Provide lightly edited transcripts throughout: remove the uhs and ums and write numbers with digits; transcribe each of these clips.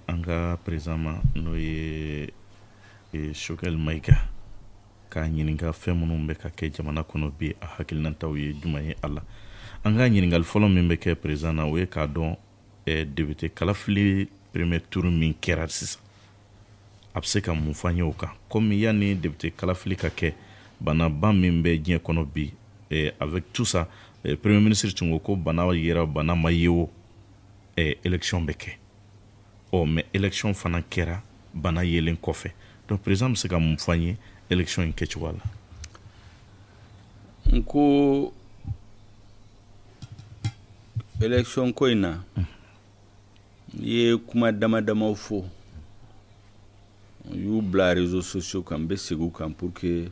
anga président no ye Choguel Maïga ka ɲininka fɛn minnu bɛ ka kɛ jamana kɔnɔ bi a hakilinataw ye juma ye a la an ka ɲininkali fɔlɔ min bɛ kɛ président na o ye k'a dɔn député kalafili premier tour min kɛra sisan a bɛ se ka mun fɔ an ye o kan komi yanni député kalafili ka kɛ banaba min bɛ diɲɛ kɔnɔ bi avec tout ça premier ministre tun ko ko bana yera bana ma ye o élection bɛ kɛ mais élection fana kɛra bana yelen kɔfɛ donc président bɛ se ka mun fɔ an ye élection in kɛcogo la nko élection ko in na ye kuma dama fo y'u bila réseaux sociaux kan bɛ segu kan pour que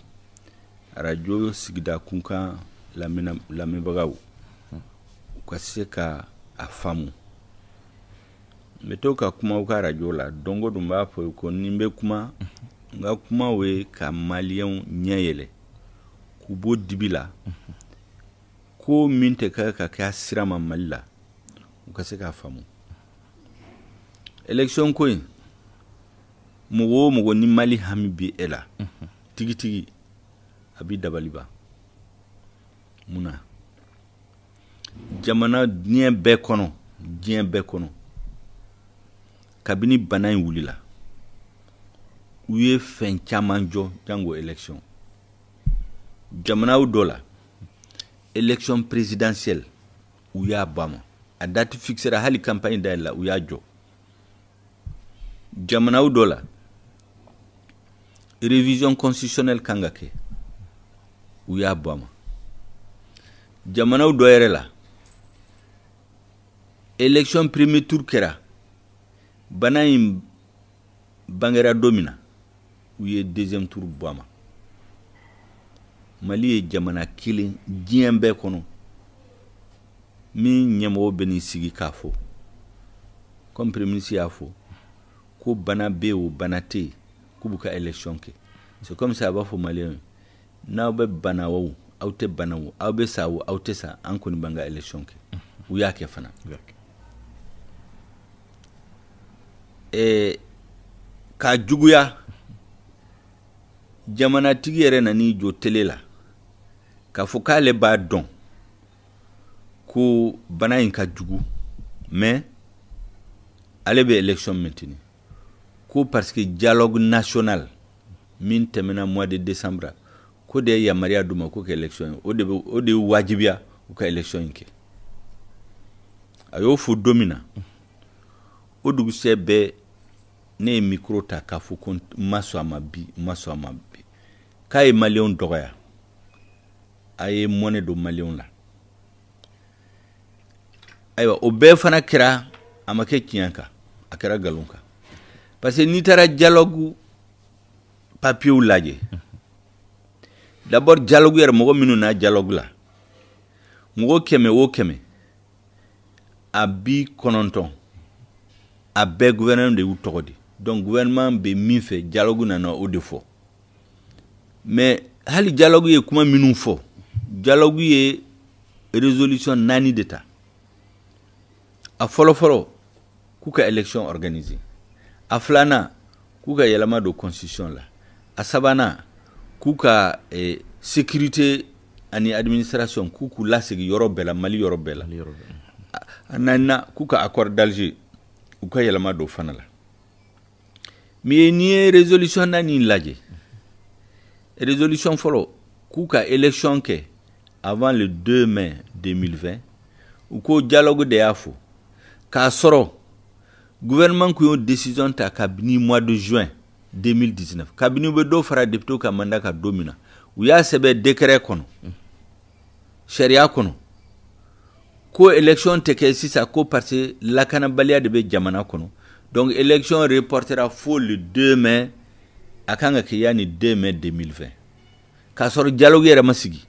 radio sigida kunkan lamɛnbagaw u ka se ka a faamu n bɛ to ka kuma u ka radio la dongo don b'a fɔ ko ni n bɛ kuma n ka kuma ye ka maliyɛnw ɲɛ yɛlɛ k'u bɔ dibi la ko min tɛ ka kɛ a sira ma Mali la u ka se k'a faamu élection ko in mɔgɔ o mɔgɔ ni Mali hami bi e la tigitigi a bi dabali ban munna jamana diɲɛ bɛɛ kɔnɔ kabini bana in wulila u ye fɛn caman jɔ jango élection jamanaw dɔ la élection présidentielle u y'a bama a date fixera hali campagne da la u y'a jɔ jamanaw dɔ la révision constitutionnelle kan ka kɛ u y'a bama jamanaw dɔ yɛrɛ la élection premier tour kɛra bana in bangera domina u ye deuxième tour bama Mali ye jamana kelen diɲɛ bɛɛ kɔnɔ min ɲɛmɔgɔ bɛ n'i sigi k'a fɔ comme premier ministre y'a fɔ ko bana bɛ o bana tɛ yen k'u bɛ ka élection kɛ c'est comme ça a b'a fɔ maliyɛnw n'aw bɛ bana o aw tɛ bana o aw bɛ sa o aw tɛ sa an kɔni b'an ka élection kɛ u y'a kɛ fana k'a juguya jamanatigi yɛrɛ nan'i jɔ télé la k'a fɔ k'ale b'a dɔn ko bana in ka jugu mais ale bɛ élection maintenir ko parce que dialogue national min tɛmɛna mois de décembre ko de ye yamaruya d'u ma ko kɛ élection o de wajibiya u ka élection in kɛ a y'o fɔ don min na o dugusɛ bɛɛ ne ye micro ta k'a fɔ ko n ma sɔn a ma bi k'a ye maliyɛnw dɔgɔya a ye mɔnɛ don maliyɛnw la ayiwa o bɛɛ fana kɛra a ma kɛ tiɲɛ kan a kɛra nkalon kan parce que n'i taara dialogue papiyew lajɛ d'abord dialogue yɛrɛ mɔgɔ minnu na dialogue la mɔgɔ 100 o 100 a bi 9 a bɛɛ gouvernement de y'u tɔgɔ di donc gouvernement bɛ min fɛ dialogue nana o de fɔ mais hali dialogue ye kuma minnu fɔ dialogue ye résolution 4 de ta a fɔlɔ k'u ka élection organiser a filanan k'u ka yɛlɛma don constitution la a sabanan k'u ka sécurité ani administration k'u lasegi yɔrɔ bɛɛ la Mali yɔrɔ bɛɛ la a naaninan k'u ka accord d'Alger u ka yɛlɛma don fana la mais n'i ye résolution 4 in lajɛ résolution fɔlɔ k'u ka élection kɛ avant le 2 mai 2020 u ko dialogue de y'a fɔ k'a sɔrɔ gouvernement qui ont décision ta kabini mois de juin 2019 kabini bɛ dɔ fara député ka mandat ka don min na u y'a sɛbɛn décret kɔnɔ sariya kɔnɔ ko élection tɛ kɛ sisan ko parce que lakanabaliya de bɛ jamana kɔnɔ donc élection reportera fo le 2 mai a kan ka kɛ yani 2 mai 2020 k'a sɔrɔ dialogue yɛrɛ ma sigi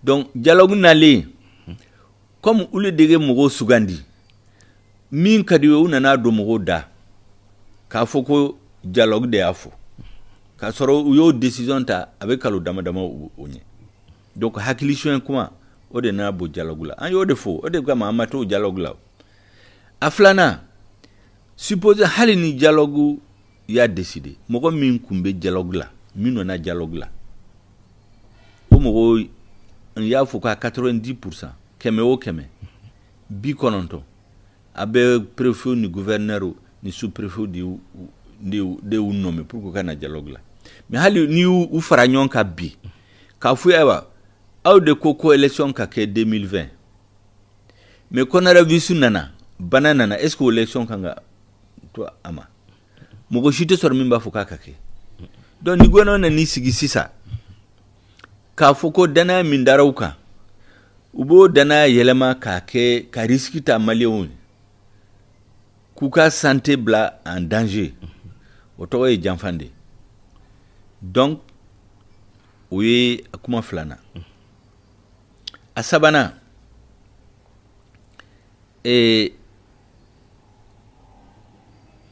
donc dialogue nalen comme olu de ye mɔgɔw sugandi min ka di u nana don mɔgɔw da k'a fɔ ko dialogue de y'a fɔ k'a sɔrɔ u y'o décision ta a bɛ kalo dama o ɲɛ donc hakilisiyɛn kuma o de nana bɔ dialogue la an y'o de fɔ o de kama an ma t'o dialogue la a filanan supposé hali ni dialogue ya décidé mogo min kumbe dialogue la min na dialogue la o mogo ya fo ka 90% keme o keme bi kononto abe préfet ni gouverneur ni sous-préfet de u nommé pour ko kana dialogue la mais hali ni u fara ñon ka bi ka fu ewa aw de ko élection ka ke 2020 mais konara visu nana banana est-ce que élection kanga to ama mogo shite sor min ba fu ka ke donc ni gono na ni sigi sisa ka fu ko dana min darawka ubo dana yelema ka ke ka risque ta malien kuka santé bla en danger oto e janfande donc oui kuma flana asabana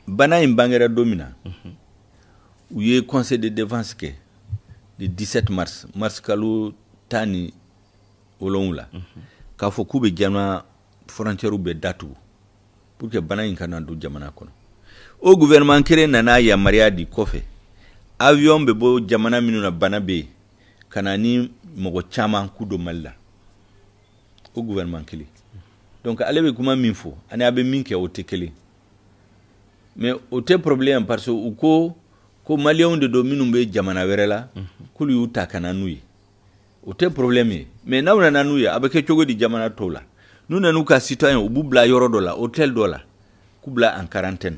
bana imbangera domina oui conseil de défense ke le 17 mars kalu tani olonula ka fo kube jama frontière be datu pour que bana kana do jamana kono o gouvernement kere nana ya maria di kofe avion be bo jamana minuna bana be kana ni mogo chama kudo malla o gouvernement kele donc alebe kuma min fo ani abe min ke o tekele mais o te problème parce que ko malien de do minum be jamana werela kulu yuta kana nuyi o te problème mais nawna nanuyi abe ke chogo di jamana tola nous n'avons qu'à citoyen au boubla yorodola hôtel dola kubla en quarantaine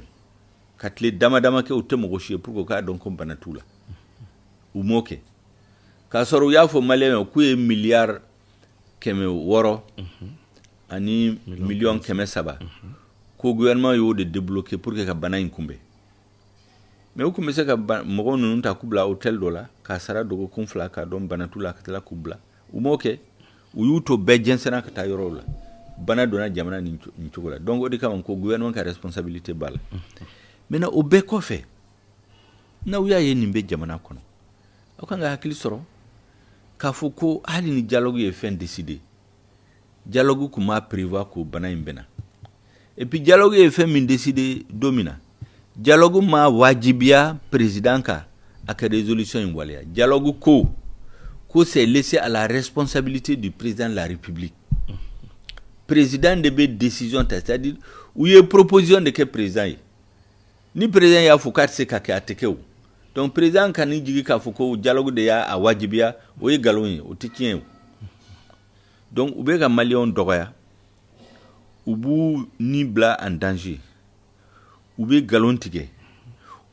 katle dama ke ote mogoshie pour ko ka don kompana tula ou moke ka soro ya fo malien ku e milliard keme woro ani million keme saba ko gouvernement yo de débloquer pour que ka bana inkumbe mais o kumese ka mogo nunu ta kubla hôtel dola ka sara dogo konfla ka don bana tula ka tala kubla ou moke u yuto bejensena ka ta yorola bana dona jamana ni chogola donc odi kam ko gouvernement ka responsabilité bala mena o be ko fe na uya ye nimbe jamana kono akanga hakili soro ka fo ko hali ni dialogue ye fin décider dialogue kuma prévoir ko bana imbena et puis dialogue ye fin min décider domina dialogue ma wajibia président ka aka résolution inwalia dialogue ko c'est laissé à la responsabilité du président de la République. Président de be décision, c'est-à-dire où il y a proposition de quel président ni président ya fukat se ka ke atekeu donc président kan ni jigi ka fuko dialogue de ya awajibia o yi galon o tikien donc ube ga malion dogoya ubu ni bla en danger ube galon tige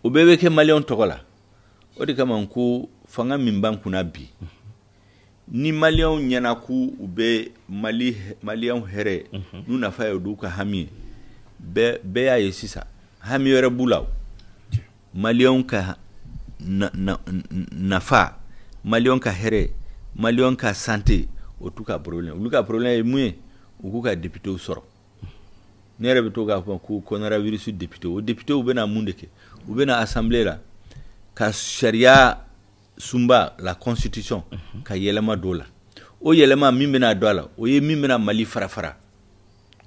ube be ke malion togola o de kama ko fanga mimban kuna bi ni malion nyana ku ube malion here nuna fa yodu ka hami be ya yesisa hami yore bulaw malion ka nafa malion ka here malion ka santé o tuka problème luka problème muye o ka député o soro nere be to ga ko coronavirus député o député o bena mundeke o bena assemblée la ka sharia sumba la constitution ka yelema dola o yelema mimbena dola o ye mimbena mali farafara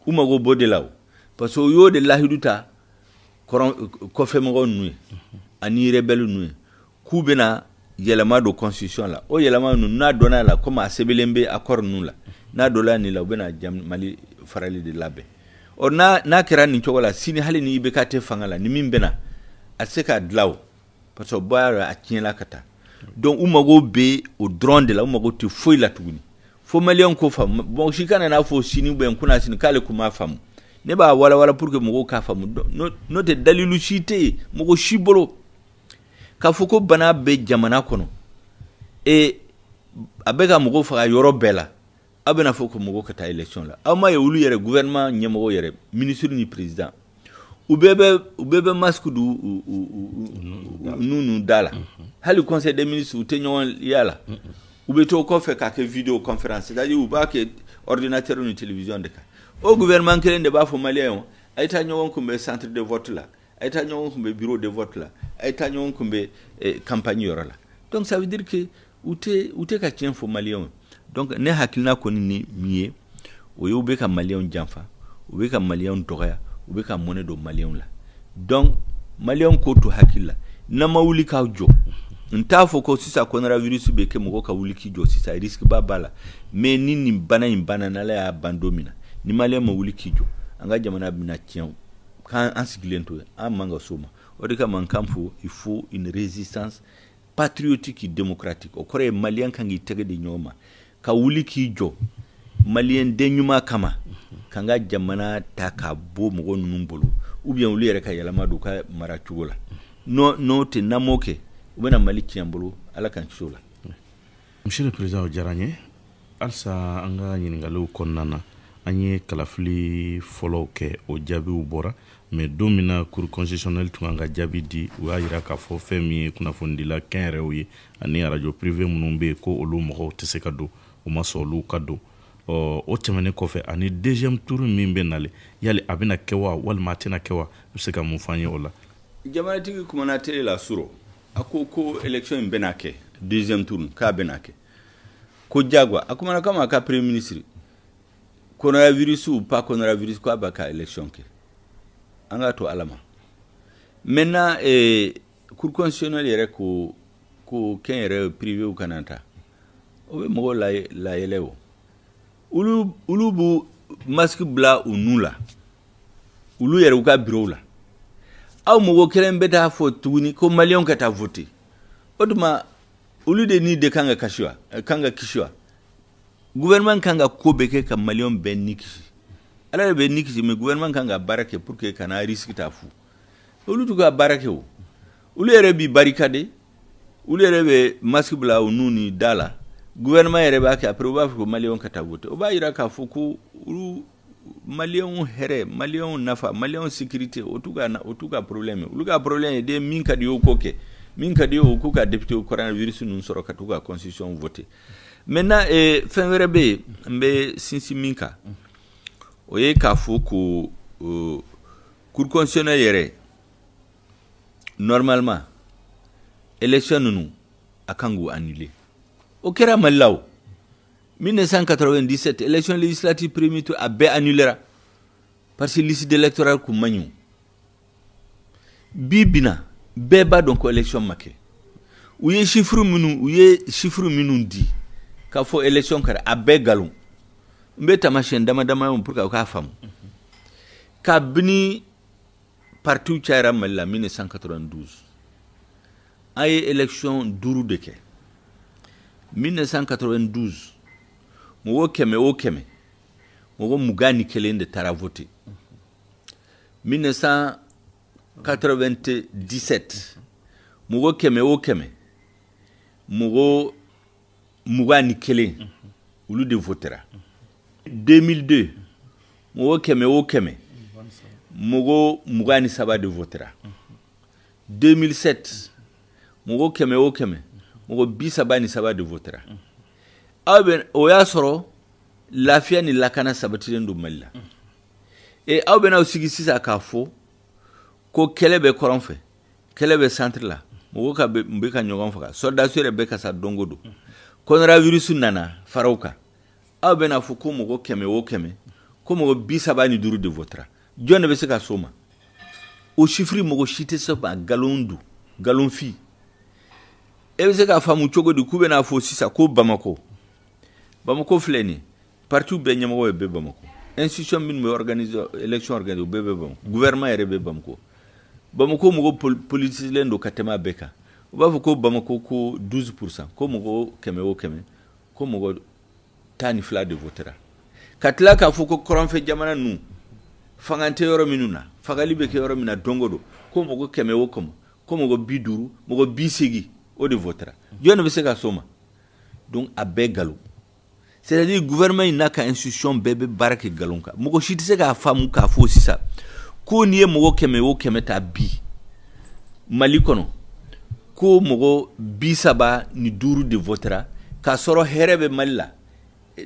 uma go bodelaw parce que yo de lahiduta ko fe mo nuy ani rebelle nuy ku bena yelema do constitution la o yelema nu na dona la comme asebelembe accord nu la na dola ni la bena jam mali farali de labe o na kira ni chogola sini hali ni be kate fangala ni mimbena aseka dlaw parce que boya a tiela kata donc umago be au drone de la umago te foi la tuguni fo malion ko fam bon shikana na fo sini ben kuna sini kale kuma fam ne ba wala pour que mogo ka fam no te dalilu shite mogo shibolo ka foko bana be jamana kono e abega mogo fa yoro bela abena foko mogo ka ta election la ama ye wulu yere gouvernement nyemo yere ministre ni président ubebe masque du nunu dala hali conseil des ministres ou tenyon yala ubeto ko fe ka ke vidéo conférence c'est-à-dire ou ba ke ordinateur ou télévision de ka au gouvernement kelen de ba fo malien ay ta nyon ko be centre de vote la ay ta nyon ko be bureau de vote la ay ta nyon ko be campagne yoro la donc ça veut dire que ute ka tien fo malien donc ne hakilna ko ni mié o yo be ka malien janfa o be ka malien doya ube ka mone do malien la donc malien ko to hakilla na mawuli ka jo nta fo ko sisa coronavirus be ke mo ka wuli ki jo sisa risque ba bala mais ni bana na la ya bandomina ni malien mo wuli ki jo anga jamana bina tien kan ansiglento a manga soma o de ka man kamfo il faut une résistance patriotique et démocratique o kore malien kan gi tege de nyoma ka wuli ki jo malien de nyuma kama kanga jamana ta ka bo mo nunu bolo ou bien wuli yere ka yalama do ka mara chugola no te namoke ou bien mali kiambolo ala kan chola. Monsieur le président Jaranye alsa anga nyingalo konnana anye kalafili follow ke o jabi ubora mais domina cour constitutionnel tunga jabi di wa yira ka fo femi kuna fondila kenre oyi ani radio privé munumbe ko olu mo te se kado o masolu kado o temene ko fe ani deuxième tour mimbe nale yali abina kewa wal matina kewa se ka mufanye ola jamana tigi kuma na tele la suro ako ko election benake deuxième tour ka benake ko jagwa akuma na kama ka premier ministre coronavirus ou pas coronavirus ko abaka election ke anga to alama maintenant cour constitutionnel yere ko ken yere privé ou kananta o be mo la yelewo ulu bu masque bla ou nula ulu yere u ka bureau la aw mo kelen beta fo tuni ko malion ka ta voter oduma ulu de ni de kanga kishwa gouvernement kanga ko beke ka malion ben nikisi ala be nikisi mais gouvernement kanga barake pour que kana risque ta fu ulu to ka barake o ulu yere bi barricade ulu yere be masque bla ou nuni dala gouvernement yere ba ka après ba ko malion ka ta voter o ba ira ka fu ko ulu malion here malion nafa malion sécurité otuga problème uluga problème de min ka dio koke min ka dio ko ka député au coronavirus nun soro ka tuga constitution voté maintenant fenwere be mbe sinsi minka o ye ka fo ko cour constitutionnel yere normalement élection nous akangu annulé o kera malaw 1997 élection législative premier tour a bé annulera parce que liste électorale ku magnou bibina beba donc élection make ou ye chiffre minu di ka fo élection kare a bé galon mbeta machine dama pour ka fam ka bini parti chaira malla 1992 ay élection duru deke 1992 mo keme mo mugani kelende tara voté 1997 mo keme mo mugani kelen ulu de votera 2002 mo keme mo mugani saba de votera 2007 mo keme mo bisaba ni saba de votera aben oya soro lafiya ni lakana sabatilen do malla aw bena usigi sisa ka fo ko kelebe koronfe kelebe centre la mo ka be ka nyogon faka soldats be ka sa dongodo coronavirus nana farauka aw bena fo ko mo keme ko mo bisaba ni duru de votra jonne be se ka soma o chiffre mo chite so ba galon fi be se ka famu chogo de kubena fo sisa ko Bamako fleni partout be nyamo be Bamako institution min me organiser élection organiser be Bamako gouvernement yere be Bamako mo politique lendo katema beka ba ko Bamako ko 12% ko mo keme ko mo tani fla de votera katla ka fuko koronfe jamana nu fangante yoro minuna fagali be ke yoro mina dongodo ko mo keme ko mo biduru mo bisigi o de votera jone be se ka soma donc a be galo c'est-à-dire gouvernement n'a qu'à institution bébé barake galonka mugo shiti se ka famu ka fo sisa ko niye mugo keme ta bi mali kono ko mugo bi saba ni duru de votera ka soro herebe malla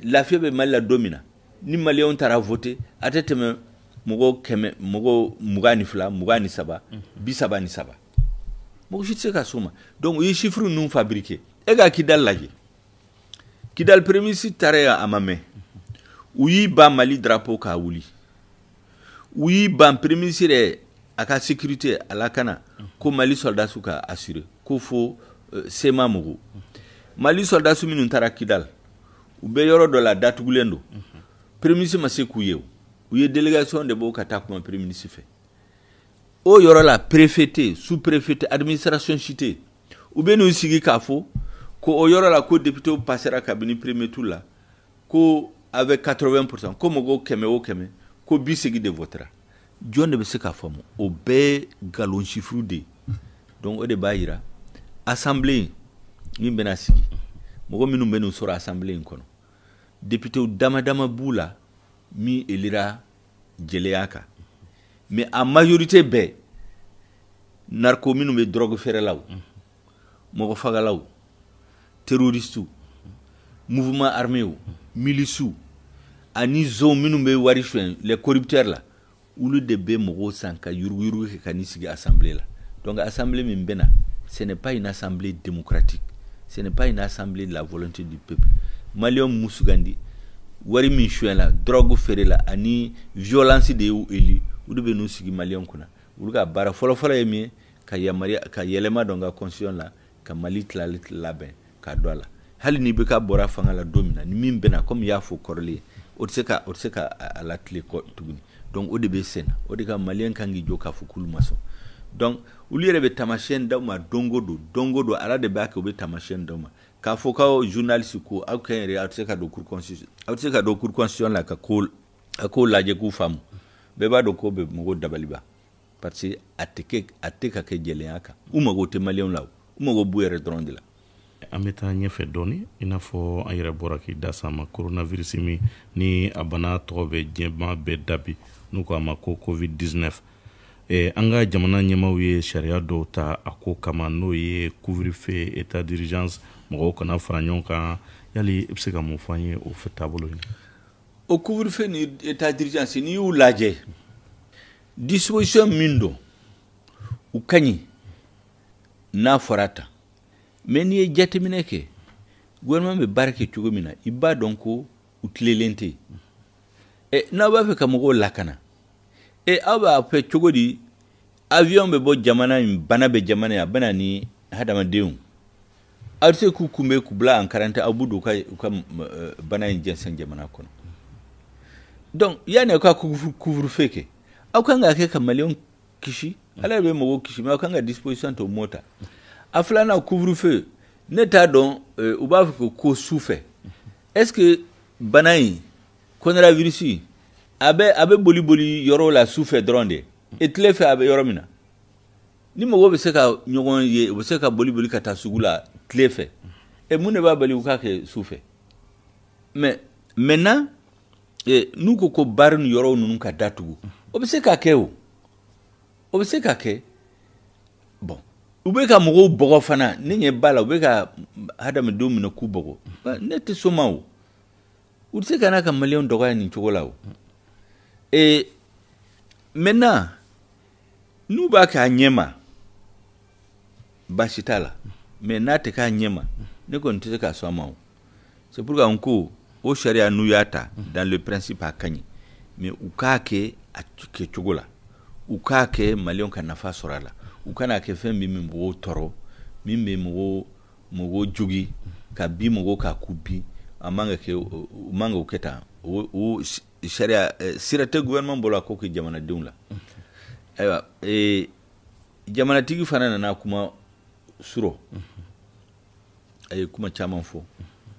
lafiya be malla domina ni mali on tara voter ateteme mugo mugani fla mugani saba bi saba ni saba mugo shiti se ka soma donc yi chiffre non fabriqué ega kidal laje kidal premisi tare amame uyi ba mali drapeau ka wuli uyi ba premisi re aka sécurité ala kana ko Mali soldat su ka assurer ko fo sema mugu Mali soldat su minnu tara Kidal u be yɔrɔ dɔ la datugulen do premier ministre ma se k'u ye u ye délégation de b'o ka taa kuma premier ministre fɛ o yɔrɔ la préfet sous préfet administration cité u be n'u sigi k'a fɔ ko o yɔrɔ la ko député passera kabini premier tour la ko avec 80% ko mɔgɔw 100 ko 80 de votera jɔn de bɛ se k'a faamu o bɛɛ galon chiffre de donc o de b'a yira assemblée min bɛna sigi mɔgɔ minnu bɛ n'u sɔrɔ assemblée in kɔnɔ député dama b'u la min élira jɛlɛya kan mais a majorité bɛɛ narco minnu bɛ drogue feerelaw mɔgɔ fagalaw terroristes mouvement armé milices ani zone minnu bɛ wari suɲɛ les corrupteurs la olu de bɛ mɔgɔw san ka yuruguyurugu kɛ ka n'i sigi assemblée la donc assemblée min bɛna ce n'est pas une assemblée démocratique ce n'est pas une assemblée de la volonté du peuple malien musugandi wari min suɲɛ la drogue feere la ani violence de y'u élu olu bɛ n'u sigi malien kunna olu ka baara fɔlɔ-fɔlɔ ye min ye ka yɛlɛma dɔn ka constitution la ka Mali tilali labɛn ka don a la hali ni bɛ ka bɔra fanga la don min na ni min bɛna comme i y'a fɔ kɔrɔlen o tɛ se ka a latile tuguni donc o de bɛ sen na o de ka malien kan k'i jɔ k'a fɔ k'olu ma sɔn donc olu yɛrɛ bɛ tamasiyɛn d'aw ma don o don ala de b'a kɛ u bɛ tamasiyɛn d'aw ma k'a fɔ k'aw journaliste ko aw kɛn yɛrɛ aw tɛ se ka don cour constitution la ka ko lajɛ k'u faamu bɛɛ b'a dɔn ko bɛ mɔgɔw dabaliba parce que a tɛ ka kɛ jɛlenya kan u mago tɛ malien la u mago b'u yɛrɛ dɔrɔn de la. an bɛ taa ɲɛfɛ dɔɔni i n'a fɔ an yɛrɛ bɔra k'i da s'a ma coronavirus min ni a bana tɔgɔ bɛ diɲɛma bɛɛ dabi n'u k'a ma ko covid-19 an ka jamana ɲɛmaw ye sariya dɔw ta a ko kama n'o ye couvre-feu état d'urgence mɔgɔw kana fara ɲɔgɔn kan yali i bɛ se ka mun fɔ an ye o fɛ taabolo in. o couvre-feu ni état d'urgence n'i y'u lajɛ disposition min don u ka ɲi n'a fɔra tan mais n'i ye jateminɛ kɛ gouvernement bɛ baara kɛ cogo min na i b'a dɔn ko u tilelen tɛ n'aw b'a fɛ ka mɔgɔw lakana aw b'a fɛ cogo di avion bɛ bɔ jamana in bana bɛ jamana in a bɛ na ni hadamadenw aw tɛ se k'u kunbɛn k'u bila en quarantaine aw b'u don u ka bana in jɛnsɛn jamana kɔnɔ donc yanni aw ka couvre-feu kɛ aw kan ka kɛ ka maliyɛnw kisi ala bɛ mɔgɔw kisi mais aw kan ka disposition to mot ta a filanan couvre-feu ne t'a dɔn u b'a fɔ ko sufɛ est-ce que bana in coronavirus a bɛ boli yɔrɔ la sufɛ dɔrɔn de et tile fɛ a bɛ yɔrɔ min na ni mɔgɔw bɛ se ka ɲɔgɔn ye u bɛ se ka boli ka taa sugu la tile fɛ mun de b'a bali u k'a kɛ sufɛ mais maintenant n'u ko baara ni yɔrɔ ninnu ka datugu o bɛ se ka kɛ o bɛ se ka kɛ bon u bɛ ka mɔgɔw bɔgɔ fana ne ɲɛ b'a la u bɛ ka hadamadenw minɛ k'u bɔgɔ ne tɛ sɔn ma o u tɛ se ka n'a ka maliyɛnw dɔgɔya nin cogo la o maintenant n'u b'a kɛ a ɲɛ ma baasi t'a la mais n'a tɛ k'a ɲɛ ma ne kɔni tɛ se k'a sɔn a ma o c'est pourquoi n ko o sariya n'u y'a ta dans le principe a ka ɲi mais u k'a kɛ a kɛ cogo la u k'a kɛ maliyɛnw ka nafa sɔrɔ a la u kana kɛ fɛn min bɛ mɔgɔw tɔɔrɔ min bɛ mɔgɔw jogi ka bi mɔgɔw ka ku bi a man ka kɛ u man ka o kɛ tan o sariya sira tɛ gouvernement bolo a ko kɛ jamanadenw la ayiwa jamanatigi fana nana kuma suro a ye kuma caman fɔ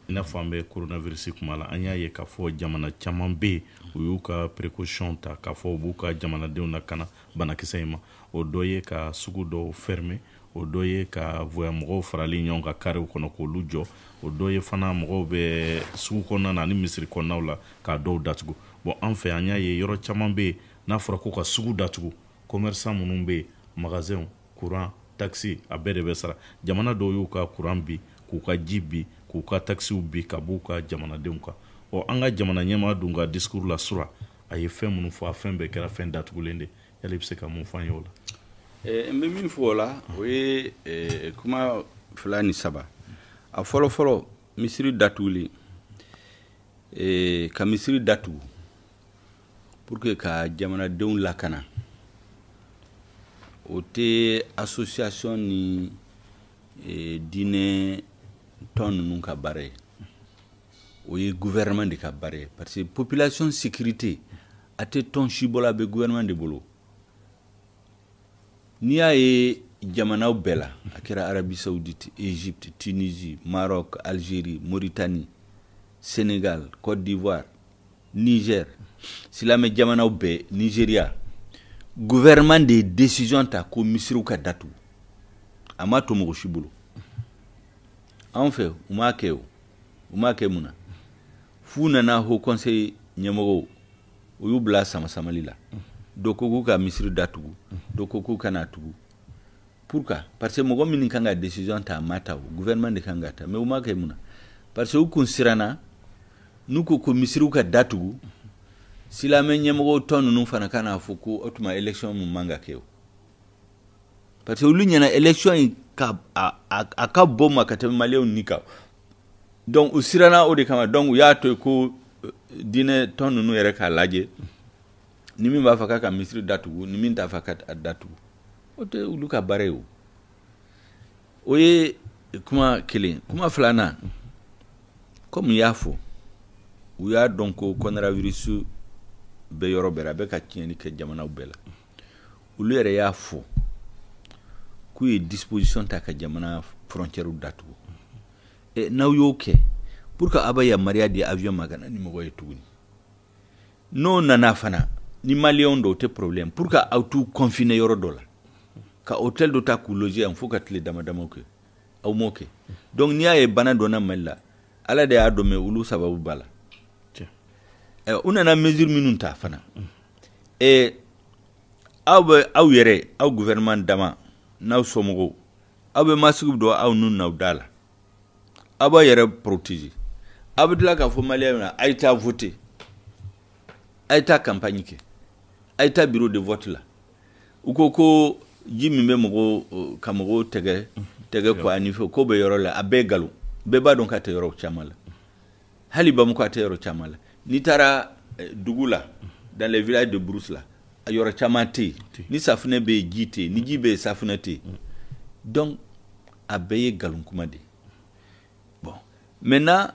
i n'a fɔ an bɛ coronavirus kuma la an y'a ye k'a fɔ jamana caman bɛ yen u y'u ka précaution ta k'a fɔ u b'u ka jamanadenw lakana banakisɛ in ma o dɔ ye ka sugu dɔw fermer o dɔ ye ka mɔgɔw farali ɲɔgɔn kan karew kɔnɔ k'olu jɔ o dɔ ye fana mɔgɔw bɛ sugu kɔnɔna na ani misiri kɔnɔnaw la k'a dɔw datugu bon an fɛ an y'a ye yɔrɔ caman bɛ yen n'a fɔra ko ka sugu datugu commerçant minnu bɛ yen magasin courant taxi a bɛɛ de bɛ sara jamana dɔw y'u ka courant bi k'u ka ji bi k'u ka taxiw bi ka b'u ka jamanadenw kan an ka jamana ɲɛmaa dun ka discours la sura a ye fɛn minnu fɔ a fɛn bɛɛ kɛra fɛn datugulen de yali i bɛ se ka mun fɔ an ye o la. n bɛ min fɔ o la o ye kuma 2 ni 3 a fɔlɔ misiri datuguli ka misiri datugu pour que ka jamanadenw lakana o tɛ association ni diinɛ tɔn ninnu ka baara ye o ye gouvernement de ka baara ye parce que population sécurité a tɛ tɔn si bolo a bɛ gouvernement de bolo n'i y'a ye jamanaw bɛɛ la a kɛra Arabie Saoudite, Égypte, Tunisie, Maroc, Algérie, Mauritanie, Sénégal, Côte d'Ivoire, Niger, silamɛ jamanaw bɛɛ, Nigeria, gouvernement de décision ta ko misiriw ka datugu a ma to mɔgɔ si bolo anw fɛ u m'a kɛ o u m'a kɛ mun na f'u nana haut conseil ɲɛmɔgɔw u y'u bila sama-samali la dɔ ko k'u ka misiri datugu dɔ ko k'u kana tugu pourquoi parce que mɔgɔ min kan ka décision ta a ma ta o gouvernement de kan ka ta mais u m'a kɛ mun na parce que u kun siranna n'u ko ko misiriw ka datugu silamɛ ɲɛmɔgɔw tɔn ninnu fana kana fɔ ko o tuma élection mun man ka kɛ o parce que olu ɲɛna élection in a ka bɔ ma ka tɛmɛ maliyɛnw ni kan donc u siranna o de kama donc u y'a to ko diinɛ tɔn ninnu yɛrɛ k'a lajɛ ni min b'a fɛ k'a ka misiri datugu ni min t'a fɛ k'a datugu o tɛ olu ka baara ye o ye kuma kelen kuma filanan comme y'a fɔ u y'a dɔn ko coronavirus bɛ yɔrɔ bɛɛ la a bɛ ka tiɲɛni kɛ jamanaw bɛɛ la olu yɛrɛ y'a fɔ k'u ye disposition ta ka jamana frontière datugu n'aw y'o kɛ pour que a bɛ yamaruya di avion ma ka na ni mɔgɔ ye tuguni n'o nana fana ni maliyɛnw dɔw tɛ problème pour que aw t'u confiner yɔrɔ dɔ la ka hôtel dɔ ta k'u loger yan fo ka tile dama dama kɛ aw m'o kɛ donc n'i y'a ye bana donna Mali la ala de y'a dɔn mais olu sababu b'a la u nana mesure minnu ta fana aw bɛ aw yɛrɛ aw gouvernement dama n'aw somɔgɔw aw bɛ masque dɔ aw nun n'aw da la aw b'a yɛrɛ protéger aw bɛ tila k'a fɔ maliyɛnw na a ye taa voter a ye taa campagne kɛ a ye taa bureau de vote la u ko ji min bɛ mɔgɔw ka mɔgɔw tɛgɛ ko ani fɛ ko bɛ yɔrɔ la a bɛɛ galon bɛɛ b'a dɔn k'a tɛ yɔrɔ caman la hali Bamakɔ a tɛ yɔrɔ caman la n'i taara dugu la dans les villages de brousse la a yɔrɔ caman tɛ yen ni safunɛ bɛ yen ji tɛ yen ni ji bɛ yen safunɛ tɛ yen donc a bɛɛ ye galon kuma de bon maintenant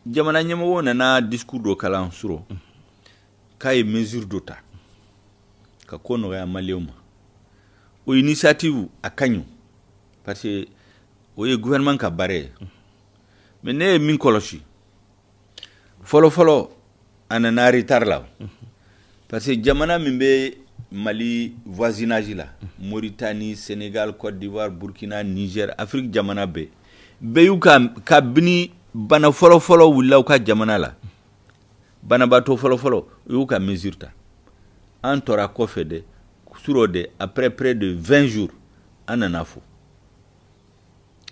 jamana ɲɛmɔgɔw nana discours dɔ kalan sɔrɔ k'a ye mesure dɔ ta ka ko nɔgɔya maliyɛnw ma o initiative a ka ɲi parce que o ye gouvernement ka baara ye mais ne ye min kɔlɔsi fɔlɔ a nana retard la parce que jamana min bɛ Mali voisinage la Mauritanie, Sénégal, Côte d'Ivoire, Burkina, Niger, Afrique jamana bɛɛ y'u kabini bana fɔlɔ wulila u ka jamana la banabaatɔ fɔlɔ u y'u ka mesure ta an tora kɔfɛ de sur de après près de 20 jours an nana fɔ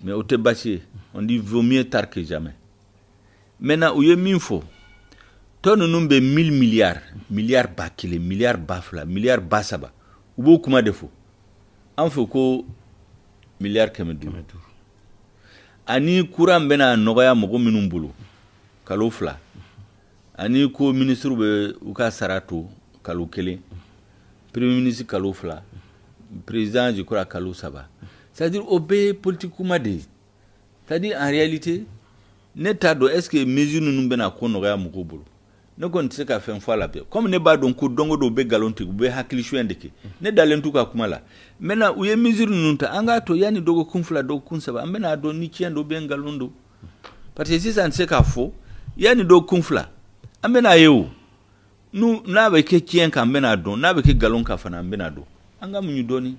mais o tɛ basi ye on dit vaut mieux tard que jamais maintenant u ye min fɔ tɔn ninnu bɛ 1000 milliards milliards ba kelen milliards ba fila milliards ba saba u b'o kuma de fɔ an fɛ ko milliards 500 ani courant bɛna nɔgɔya mɔgɔ minnu bolo kalo 2 ani ko ministre bɛ u ka sara to kalo 1 premier ministre kalo 2 président je crois kalo 3 c'est-à-dire o bɛɛ ye politique kuma de ye c'est-à-dire en réalité ne t'a dɔn est-ce que mesure ninnu bɛna ko nɔgɔya mɔgɔw bolo ne kɔni tɛ se ka fɛn fɔ a la bɛɛ comme ne b'a dɔn ko don o don u bɛ galon tigɛ u bɛ hakili suɲɛ de kɛ ne dalen t'u ka kuma la maintenant u ye mesure ninnu ta an k'a to yanni dɔgɔkun 2 dɔgɔkun 3 an bɛna dɔn ni tiɲɛ don ou bien nkalon don parce que sisan tɛ se k'a fɔ yanni dɔgɔkun 2 an bɛna ye o n'a bɛ kɛ tiɲɛ kan an bɛna dɔn n'a bɛ kɛ galon kan fana an bɛna dɔn an ka muɲu dɔɔni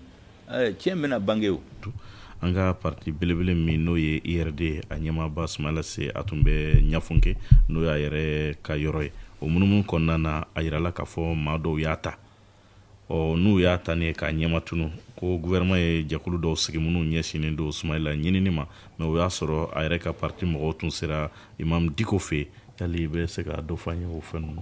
tiɲɛ bɛna bange o. an ka parti belebele min n'o ye IRD a ɲɛmaaba Sumala Se a tun bɛ ɲɛfɔ kɛ n'o y'a yɛrɛ ka yɔrɔ ye o munumunu kɔnɔna na a yirala k'a fɔ maa dɔw y'a ta n'u y'a ta ne k'a ɲɛma tunu ko gouvernement ye jɛkulu dɔw sigi minnu ɲɛsinnen don Sumayila ɲinini ma mais o y'a sɔrɔ a yɛrɛ ka parti mɔgɔw tun sera Imam Diko fɛ yali i bɛ se ka dɔ fɔ an ye o fɛn ninnu.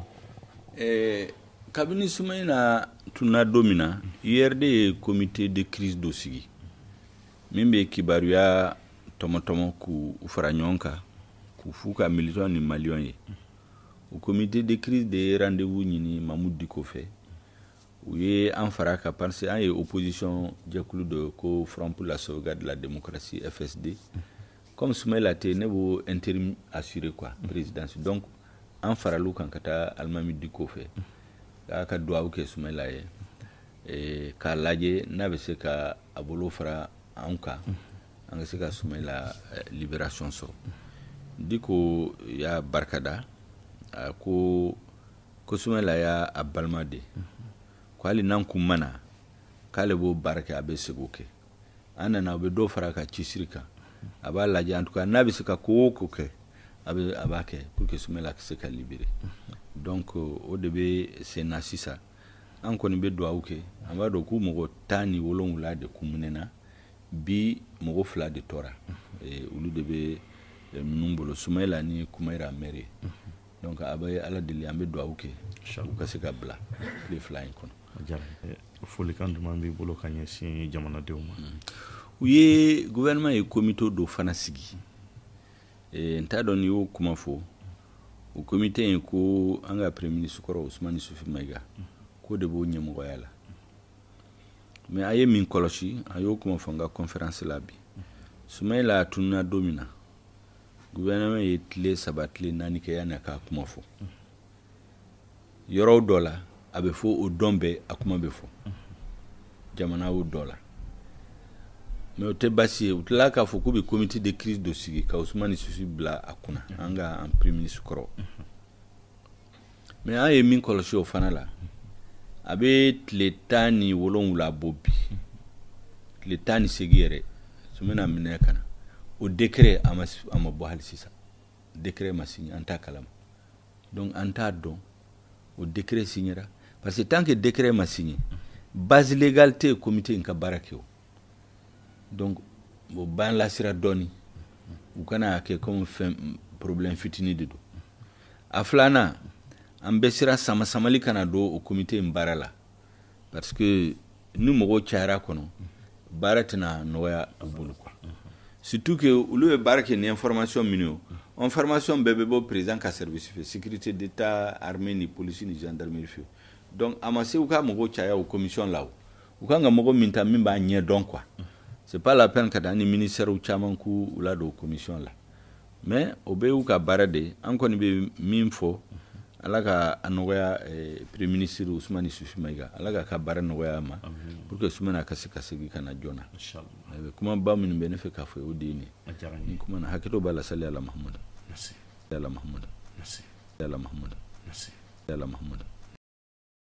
kabini Sumayila tunna don min na IRD ye comité de crise dɔ sigi min bɛ kibaruya tɔmɔtɔmɔ k'u fara ɲɔgɔn kan k'u f'u ka militants ni maliyɛnw ye o comité de crise de ye rendez-vous ɲini Mamadou Diko fɛ u ye an fara ka parce que an ye opposition jɛkulu de ko Front pour la sauvegarde de la démocratie FSD comme Soumaïla te ne b'o intérim assuré quoi présidence donc an faral'u kan ka taa Alimami Diko fɛ k'a ka duwawu kɛ Soumaïla ye k'a lajɛ n'a bɛ se ka a bolo fara an kan an ka se ka Soumaïla libération sɔrɔ Diko y'a barikada ko Soumaïla y'a a balima de ko hali n'an kun mana k'ale b'o baara kɛ a bɛ se k'o kɛ an nana u bɛ dɔ fara a ka cisiri kan a b'a lajɛ en tout cas n'a bɛ se ka ko o ko kɛ a b'a kɛ pour que Soumaïla ka se ka libérer donc o de bɛ sen na sisan an kɔni bɛ duwawu kɛ an b'a dɔn k'u mɔgɔ 17 de kun minɛna bi mɔgɔ 2 de tora olu de bɛ ninnu bolo Soumaïla ni Kumayira Mere donc a bɛ Ala deli an bɛ duwawu kɛ u ka se ka bila tile 2 in kɔnɔ. Folikan jumɛn b'i bolo ka ɲɛsin jamanadenw ma? U ye gouvernement ye comité dɔ fana sigi n t'a dɔn ni y'o kuma fɔ o comité in ko an ka premier ministre kɔrɔ Usumani Sufi Mayiga ko de b'o ɲɛmɔgɔya la mais a ye min kɔlɔsi a y'o kuma fɔ n ka conférence la bi Soumaïla tununa don min na gouvernement ye tile 3 tile 4 kɛ yanni a k'a kuma fɔ yɔrɔw dɔ la a bɛ fɔ o dɔn bɛɛ a kuma bɛ fɔ jamana o dɔ la mais o tɛ baasi ye u tilala k'a fɔ k'u bɛ comité de crise dɔ sigi ka Usumani Sufi bila a kunna an ka premier ministre kɔrɔ mais an ye min kɔlɔsi o fana la a bɛ tile 17 bɔ bi tile 18 yɛrɛ Soumaïla minɛ ka na o décret a ma bɔ hali sisan décret ma signé an t'a kalama donc an t'a dɔn o décret signera parce que tant que décret ma signé base légale tɛ comité in ka baara kɛ o donc o b'an lasira dɔɔni u kana kɛ comme fɛn problème fitinin de don a filanan an bɛ sira sama-samali kana don o comité in baara la parce que ni mɔgɔw cayara kɔnɔ baara tɛna nɔgɔya u bolo quoi surtout que olu bɛ baara kɛ ni information minnu ye information bɛɛ bɛ bɔ président ka service fɛ sécurité d'état armée ni police ni gendarmerie fɛ donc a ma se u ka mɔgɔw caya o commission la u kan ka mɔgɔ min ta min b'a ɲɛ dɔn quoi c'est pas la peine ka taa ni ministère caman k'u ladon commission la mais o bɛ y'u ka baara de an kɔni bɛ min fɔ Ala ka a nɔgɔya premier ministre Usumani Sufi Mayiga Ala ka ka baara nɔgɔya ma pour que Soumaïla ka se ka segin ka na joona kuma ba minnu bɛ ne fɛ k'a fɔ o de ye nin kuma na hakɛto b'a la sali ala Mahamadu